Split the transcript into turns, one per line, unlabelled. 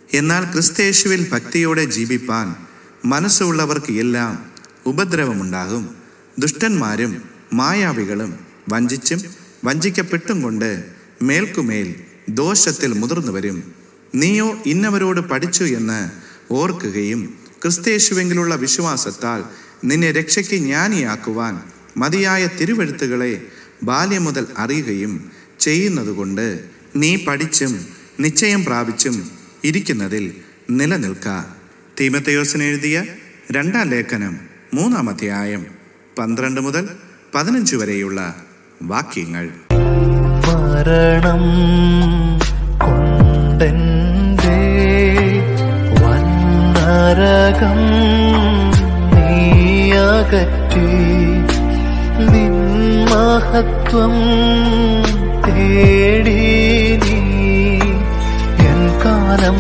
എന്നാൽ ക്രിസ്തയേശുവിൽ ഭക്തിയോടെ ജീവിപ്പാൻ മനസ്സുള്ളവർക്ക് എല്ലാം ഉപദ്രവമുണ്ടാകും. ദുഷ്ടന്മാരും മായാവികളും വഞ്ചിച്ചും വഞ്ചിക്കപ്പെട്ടും കൊണ്ട് മേൽക്കുമേൽ ദോഷത്തിൽ മുതിർന്നു വരും. നീയോ ഇന്നവരോട് പഠിച്ചു എന്ന് ഓർക്കുകയും ക്രിസ്തയേശുവെങ്കിലുള്ള വിശ്വാസത്താൽ നിന്നെ രക്ഷയ്ക്ക് ജ്ഞാനിയാക്കുവാൻ മതിയായ തിരുവെഴുത്തുകളെ ബാല്യം മുതൽ അറിയുകയും ചെയ്യുന്നതുകൊണ്ട് നീ പഠിച്ചും നിശ്ചയം പ്രാപിച്ചും ഇരിക്കുന്നതിൽ നിലനിൽക്ക. തീമോഥെയോസിന് എഴുതിയ 2-ാം ലേഖനം 3-ാം അധ്യായം 12 മുതൽ 15 വരെയുള്ള വാക്യങ്ങൾ.
മരണം കൊണ്ടെന്റെ വന്നരകം നീയകറ്റി നിൻ മഹത്വം തേടി നീ എൻ കാലം